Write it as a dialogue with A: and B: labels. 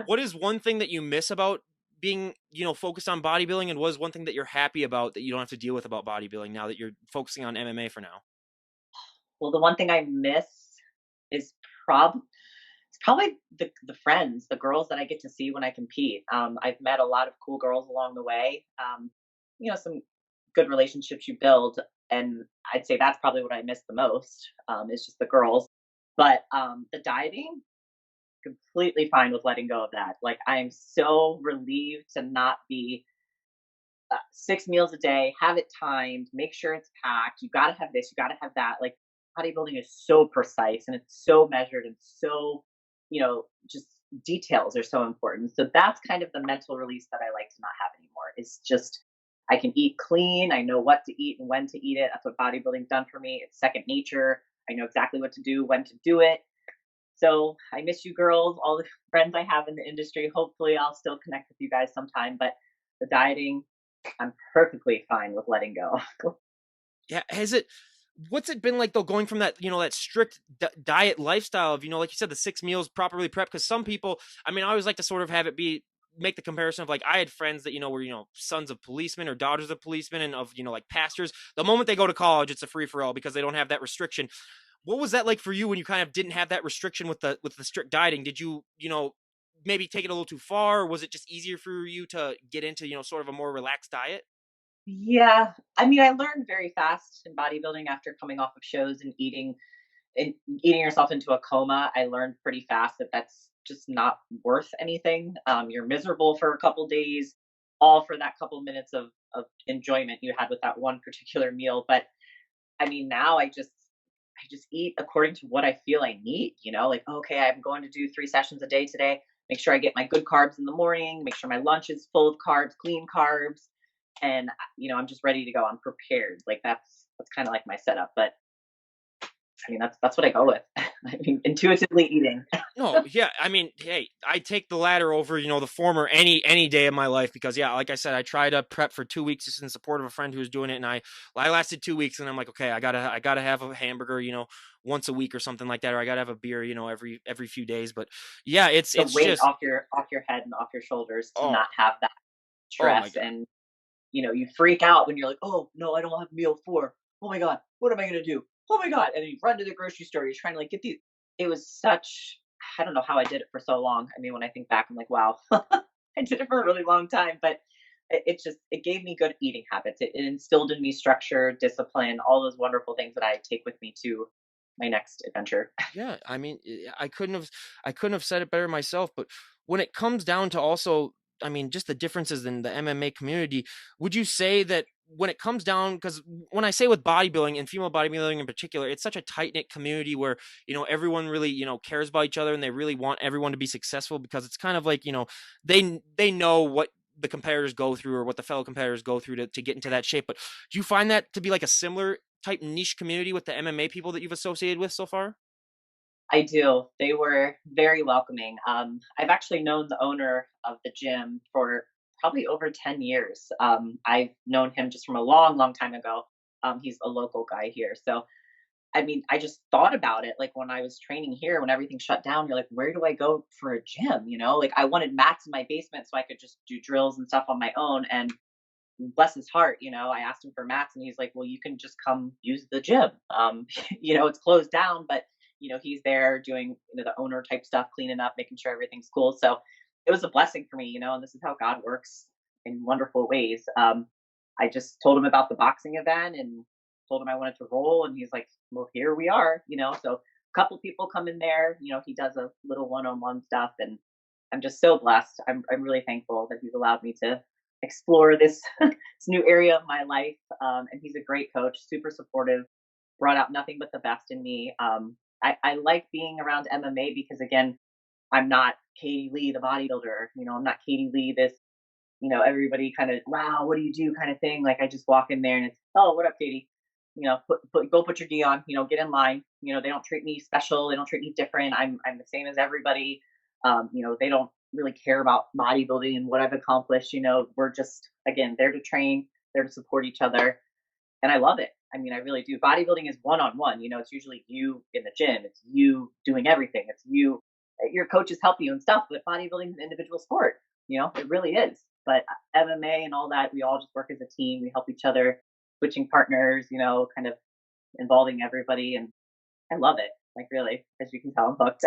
A: what is one thing that you miss about being, focused on bodybuilding, and what is one thing that you're happy about that you don't have to deal with about bodybuilding now that you're focusing on MMA for now?
B: Well, the one thing I miss is prob it's probably the friends, the girls that I get to see when I compete. I've met a lot of cool girls along the way. Some good relationships you build, and I'd say that's probably what I miss the most, is just the girls. But the dieting, completely fine with letting go of that. Like, I am so relieved to not be 6 meals a day, have it timed, make sure it's packed. You got to have this, you got to have that. Like, bodybuilding is so precise and it's so measured and so, just details are so important. So that's kind of the mental release that I like to not have anymore. It's just, I can eat clean. I know what to eat and when to eat it. That's what bodybuilding's done for me. It's second nature. I know exactly what to do, when to do it. So I miss you girls, all the friends I have in the industry. Hopefully, I'll still connect with you guys sometime. But the dieting, I'm perfectly fine with letting go.
A: Yeah, what's it been like though, going from that, that strict diet lifestyle of, like you said, the 6 meals properly prepped? Because some people, I mean, I always like to sort of have it be make the comparison of, like, I had friends that, were, sons of policemen or daughters of policemen and of, like, pastors. The moment they go to college, it's a free for all because they don't have that restriction. What was that like for you when you kind of didn't have that restriction with the strict dieting? Did you, maybe take it a little too far, or was it just easier for you to get into, sort of a more relaxed diet?
B: Yeah, I mean, I learned very fast in bodybuilding after coming off of shows and eating yourself into a coma. I learned pretty fast that that's just not worth anything. You're miserable for a couple days, all for that couple minutes of enjoyment you had with that one particular meal. But I mean, now I just eat according to what I feel I need, like, okay, I'm going to do 3 sessions a day today. Make sure I get my good carbs in the morning, make sure my lunch is full of carbs, clean carbs, and I'm just ready to go. I'm prepared. Like, that's kind of like my setup. But I mean, that's what I go with. I mean, intuitively eating.
A: No, yeah, I mean, hey, I take the latter over, the former any day of my life because, yeah, like I said, I tried to prep for 2 weeks just in support of a friend who was doing it, and I lasted 2 weeks, and I'm like, okay, I gotta have a hamburger, once a week or something like that, or I gotta have a beer, every few days. But yeah, it's
B: The
A: it's
B: weight
A: just,
B: off your head and off your shoulders to
A: oh
B: not have that
A: oh my
B: stress.
A: god.
B: And you freak out when you're like, oh no, I don't have meal four. Oh my god, what am I gonna do? Oh my god. And then you run to the grocery store, you're trying to, like, get these. It was such, I don't know how I did it for so long. I mean, when I think back, I'm like, wow, I did it for a really long time. But it gave me good eating habits. It instilled in me structure, discipline, all those wonderful things that I take with me to my next adventure.
A: Yeah, I mean, I couldn't have said it better myself. But when it comes down to also, I mean, just the differences in the MMA community, would you say that when it comes down, because when I say with bodybuilding and female bodybuilding in particular, it's such a tight knit community where, everyone really, cares about each other, and they really want everyone to be successful because it's kind of like, they know what the competitors go through or what the fellow competitors go through to get into that shape. But do you find that to be like a similar type niche community with the MMA people that you've associated with so far?
B: I do. They were very welcoming. I've actually known the owner of the gym for probably over 10 years. I've known him just from a long, long time ago. He's a local guy here. So, I mean, I just thought about it. Like, when I was training here, when everything shut down, you're like, where do I go for a gym? Like, I wanted mats in my basement so I could just do drills and stuff on my own. And bless his heart, I asked him for mats and he's like, well, you can just come use the gym. It's closed down, but he's there doing, the owner type stuff, cleaning up, making sure everything's cool. So it was a blessing for me, and this is how God works in wonderful ways. I just told him about the boxing event and told him I wanted to roll, and he's like, well, here we are. So a couple people come in there, he does a little one-on-one stuff, and I'm just so blessed. I'm really thankful that he's allowed me to explore this this new area of my life. And he's a great coach, super supportive, brought out nothing but the best in me. I like being around MMA because, again, I'm not Katie Lee, the bodybuilder. I'm not Katie Lee, this, everybody kind of, wow, what do you do kind of thing. Like, I just walk in there and it's, oh, what up, Katie? Go put your gi on. Get in line. They don't treat me special. They don't treat me different. I'm the same as everybody. They don't really care about bodybuilding and what I've accomplished. We're just, again, there to train, there to support each other, and I love it. I mean, I really do. Bodybuilding is one on one. It's usually you in the gym. It's you doing everything. It's you. your coaches help you and stuff, but bodybuilding is an individual sport. It really is. But MMA and all that, we all just work as a team. We help each other, switching partners, kind of involving everybody, and I love it. Like really, as you can tell, I'm hooked.